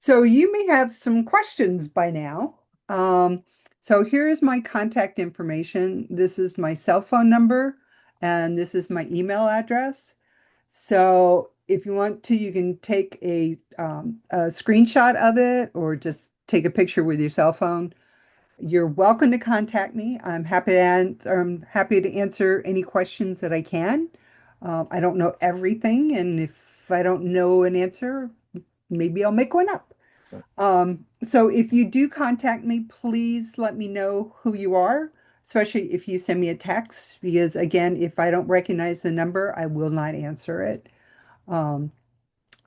So you may have some questions by now. So here's my contact information. This is my cell phone number, and this is my email address. So if you want to, you can take a screenshot of it or just take a picture with your cell phone. You're welcome to contact me. I'm happy to answer any questions that I can. I don't know everything, and if I don't know an answer, maybe I'll make one up. So if you do contact me, please let me know who you are, especially if you send me a text, because again, if I don't recognize the number, I will not answer it. Um,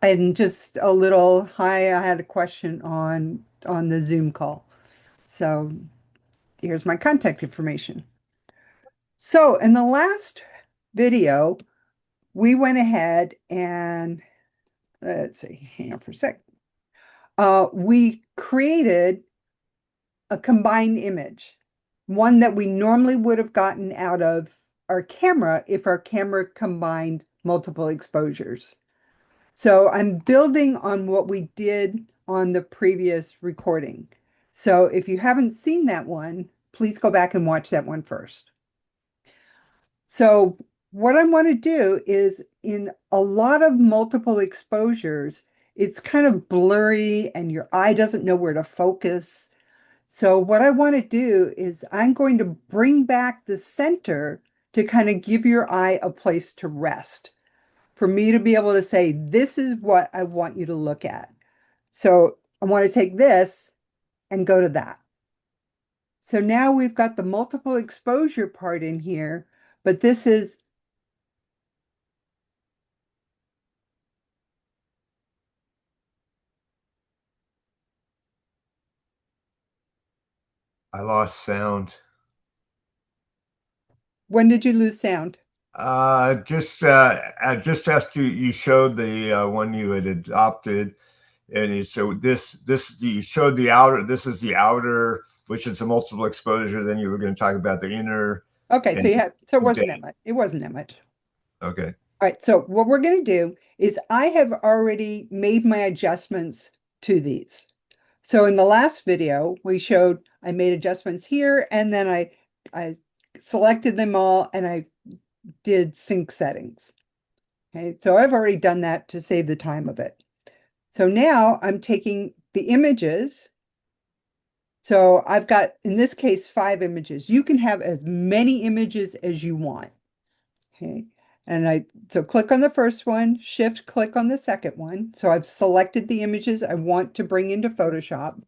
and just a little, hi, I had a question on the Zoom call. So here's my contact information. So in the last video, we went ahead and let's see, hang on for a sec. We created a combined image, one that we normally would have gotten out of our camera if our camera combined multiple exposures. So I'm building on what we did on the previous recording. So if you haven't seen that one, please go back and watch that one first. So what I want to do is in a lot of multiple exposures, it's kind of blurry and your eye doesn't know where to focus. So what I want to do is I'm going to bring back the center to kind of give your eye a place to rest, for me to be able to say, this is what I want you to look at. So I want to take this and go to that. So now we've got the multiple exposure part in here, but this is I lost sound. when did you lose sound? Just after you showed the one you had adopted, and so this you showed the outer. This is the outer, which is a multiple exposure. Then you were going to talk about the inner, Okay, so and you have, so it wasn't okay, that much. It wasn't that much. okay. All right, so what we're going to do is I have already made my adjustments to these. So in the last video, we showed I made adjustments here and then I selected them all and I did sync settings. Okay, so I've already done that to save the time of it. So now I'm taking the images. So I've got, in this case, 5 images. You can have as many images as you want. Okay. So click on the first one, shift click on the second one. So I've selected the images I want to bring into Photoshop.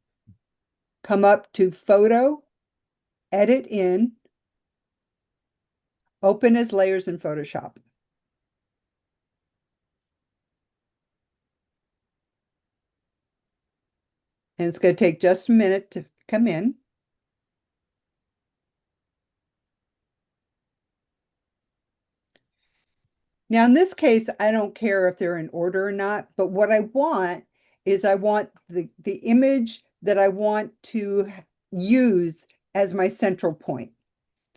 Come up to Photo, Edit in, Open as layers in Photoshop. And it's going to take just a minute to come in. Now, in this case, I don't care if they're in order or not, but what I want is I want the image that I want to use as my central point.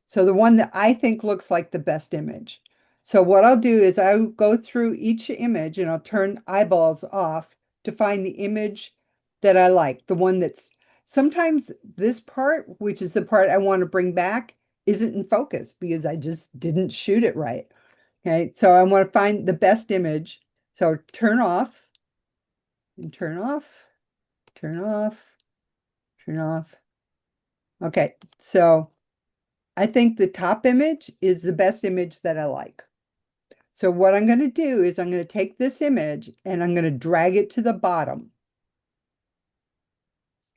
So the one that I think looks like the best image. So what I'll do is I'll go through each image and I'll turn eyeballs off to find the image that I like, the one that's sometimes this part, which is the part I want to bring back, isn't in focus because I just didn't shoot it right. Okay, so I want to find the best image. So turn off and turn off, turn off, turn off. Okay, so I think the top image is the best image that I like. So what I'm going to do is I'm going to take this image and I'm going to drag it to the bottom.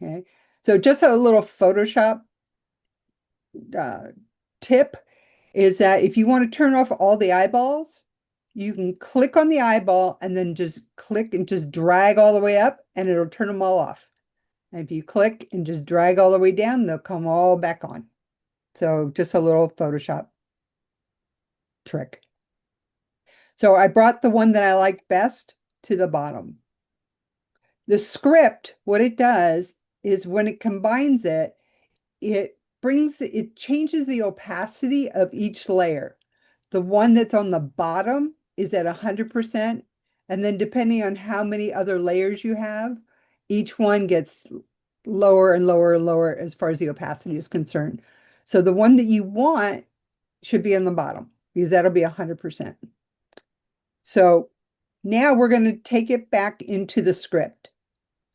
Okay, so just a little Photoshop uh, tip is that if you want to turn off all the eyeballs, you can click on the eyeball and then just click and just drag all the way up and it'll turn them all off. And if you click and just drag all the way down, they'll come all back on. So just a little Photoshop trick. So I brought the one that I like best to the bottom. The script, what it does is when it combines it, it changes the opacity of each layer. The one that's on the bottom is at 100%. And then depending on how many other layers you have, each one gets lower and lower and lower as far as the opacity is concerned. So the one that you want should be on the bottom because that'll be 100%. So now we're going to take it back into the script.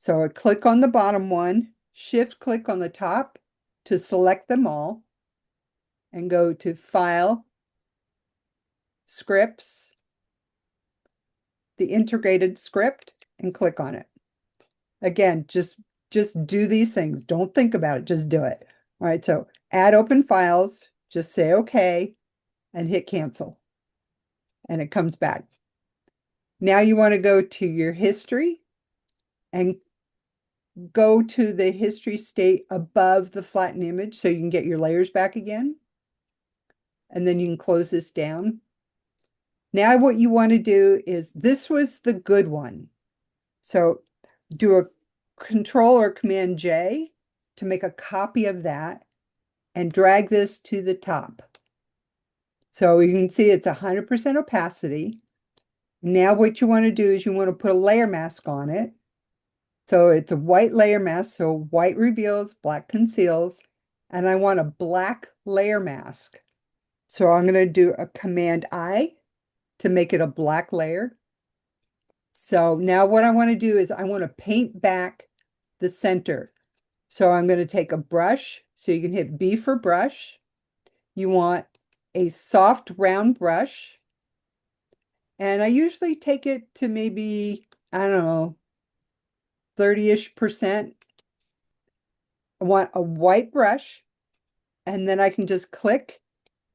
So I click on the bottom one, shift click on the top to select them all, and go to File, Scripts, the integrated script, and click on it. Again, just do these things. Don't think about it, just do it. All right, so add open files, just say okay, and hit cancel. And it comes back. Now you want to go to your history and go to the history state above the flattened image so you can get your layers back again. And then you can close this down. Now what you want to do is, this was the good one. So do a Control or Command J to make a copy of that and drag this to the top. So you can see it's 100% opacity. Now what you want to do is you want to put a layer mask on it. So it's a white layer mask. So white reveals, black conceals. And I want a black layer mask. So I'm going to do a Command I to make it a black layer. So now what I want to do is I want to paint back the center. So I'm going to take a brush. So you can hit B for brush. You want a soft round brush. And I usually take it to maybe, I don't know, 30-ish%. I want a white brush. And then I can just click,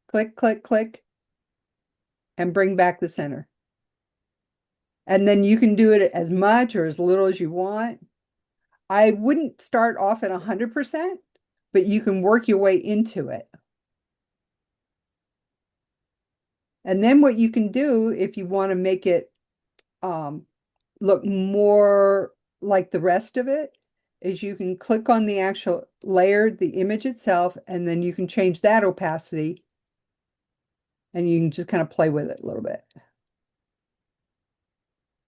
click, click, click, and bring back the center. And then you can do it as much or as little as you want. I wouldn't start off at 100%, but you can work your way into it. And then what you can do if you want to make it look more like the rest of it is you can click on the actual layer, the image itself, and then you can change that opacity and you can just kind of play with it a little bit.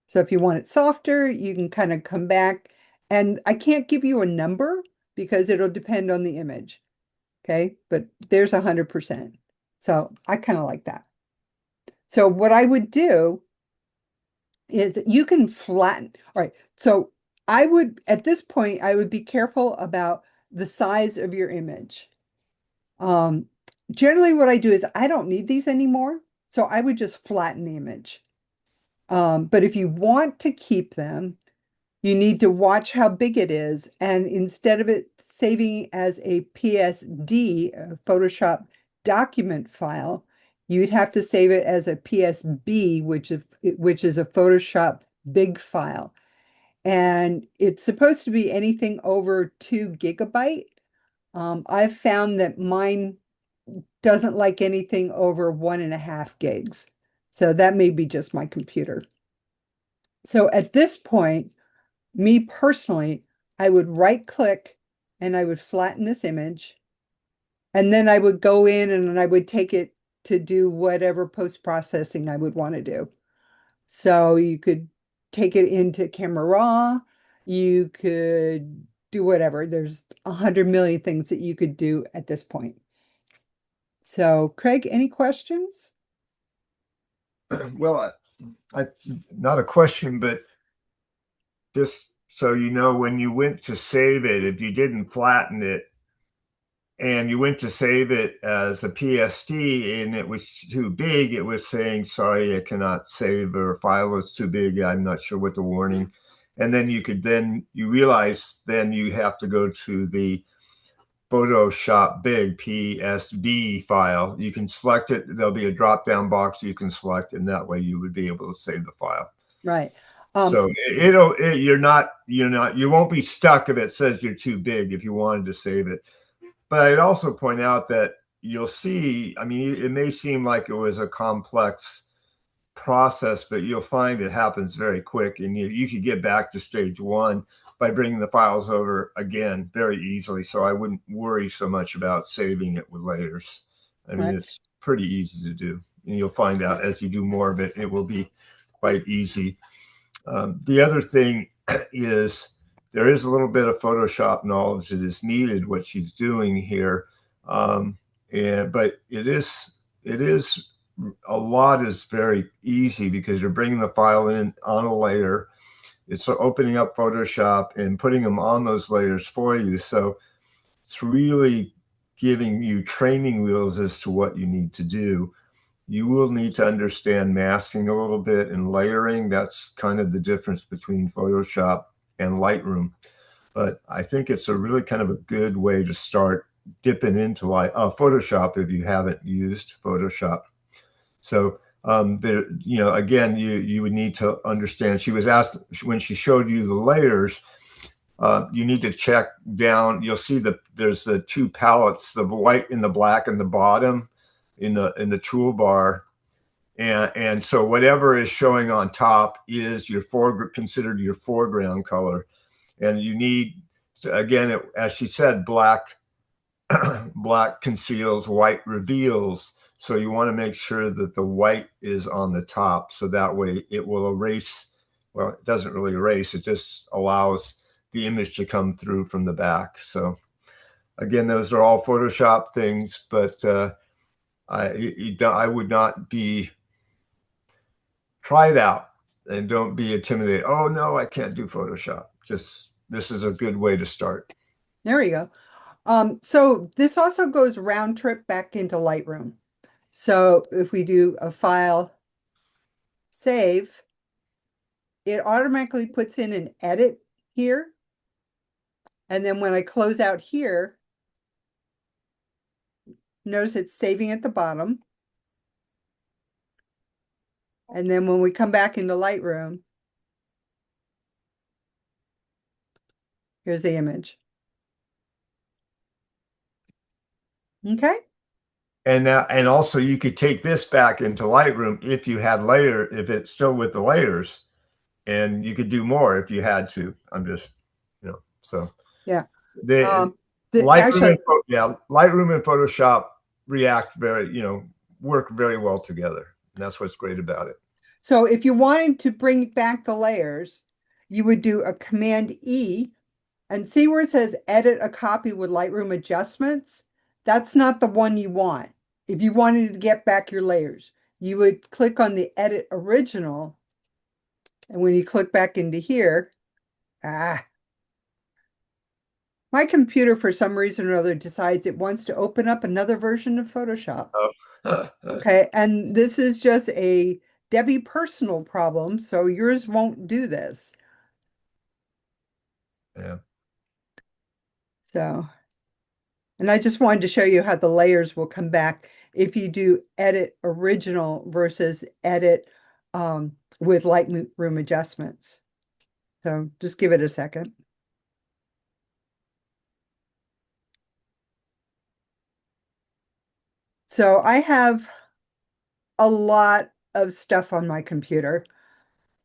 So if you want it softer, you can kind of come back, and I can't give you a number because it'll depend on the image. Okay, but there's 100%. So I kind of like that. So what I would do is you can flatten. All right, so I would, at this point, I would be careful about the size of your image. Generally what I do is I don't need these anymore. So I would just flatten the image. But if you want to keep them, you need to watch how big it is. And instead of it saving as a PSD, a Photoshop document file, you'd have to save it as a PSB, which is a Photoshop big file. And it's supposed to be anything over 2 GB. I've found that mine doesn't like anything over 1.5 gigs. So that may be just my computer. So at this point, me personally, I would right click and I would flatten this image. And then I would go in and I would take it to do whatever post-processing I would want to do. So you could take it into Camera Raw, you could do whatever. There's 100 million things that you could do at this point. So Craig, any questions? Well, not a question, but just so you know, when you went to save it, if you didn't flatten it and you went to save it as a PSD and it was too big, it was saying, sorry, I cannot save, or file is too big. I'm not sure what the warning. And then you realize then you have to go to the Photoshop Big PSB file. You can select it. There'll be a drop down box you can select, and that way you would be able to save the file. Right. So you won't be stuck if it says you're too big if you wanted to save it. But I'd also point out that you'll see, I mean, it may seem like it was a complex process, but you'll find it happens very quick, and you could get back to stage one by bringing the files over again very easily. So I wouldn't worry so much about saving it with layers. I mean, Right. it's pretty easy to do. And you'll find out as you do more of it, it will be quite easy. The other thing is there is a little bit of Photoshop knowledge that is needed, what she's doing here. But it is a lot is very easy because you're bringing the file in on a layer. It's opening up Photoshop and putting them on those layers for you. So it's really giving you training wheels as to what you need to do. You will need to understand masking a little bit and layering. That's kind of the difference between Photoshop and Lightroom. But I think it's a really kind of a good way to start dipping into Photoshop if you haven't used Photoshop. So there, again, you would need to understand. She was asked when she showed you the layers. You need to check down. You'll see there's the two palettes, the white and the black in the bottom in the toolbar. And so whatever is showing on top is considered your foreground color. And you need, again, as she said, black conceals, white reveals. So you want to make sure that the white is on the top. So that way it will erase. Well, it doesn't really erase. It just allows the image to come through from the back. So again, those are all Photoshop things, but I would not try it out and don't be intimidated. Oh no, I can't do Photoshop. This is a good way to start. There we go. So this also goes round trip back into Lightroom. So if we do a file save, it automatically puts in an edit here. And then when I close out here, notice it's saving at the bottom. And then when we come back into Lightroom, here's the image. Okay. And also you could take this back into Lightroom if it's still with the layers, and you could do more if you had to. I'm just, so yeah. Lightroom and Photoshop work very well together. And that's what's great about it. So if you wanted to bring back the layers, you would do a Command E and see where it says edit a copy with Lightroom adjustments. That's not the one you want. If you wanted to get back your layers, you would click on the edit original. And when you click back into here, my computer, for some reason or other, decides it wants to open up another version of Photoshop. Oh. Okay, and this is just a Debbie personal problem, so yours won't do this. Yeah. So, and I just wanted to show you how the layers will come back if you do edit original versus edit with Lightroom adjustments. So just give it a second. So I have a lot of stuff on my computer.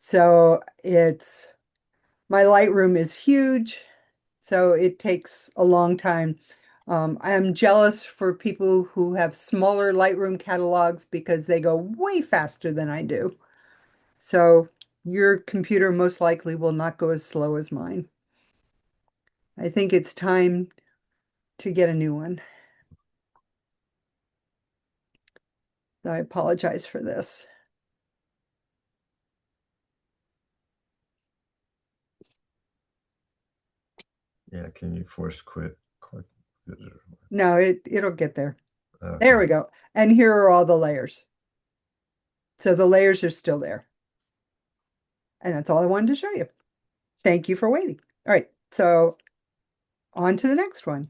So my Lightroom is huge, so it takes a long time. I am jealous for people who have smaller Lightroom catalogs because they go way faster than I do. So your computer most likely will not go as slow as mine. I think it's time to get a new one. I apologize for this. Yeah, can you force quit? Click. No, it'll get there. Okay. There we go. And here are all the layers. So the layers are still there. And that's all I wanted to show you. Thank you for waiting. All right, so on to the next one.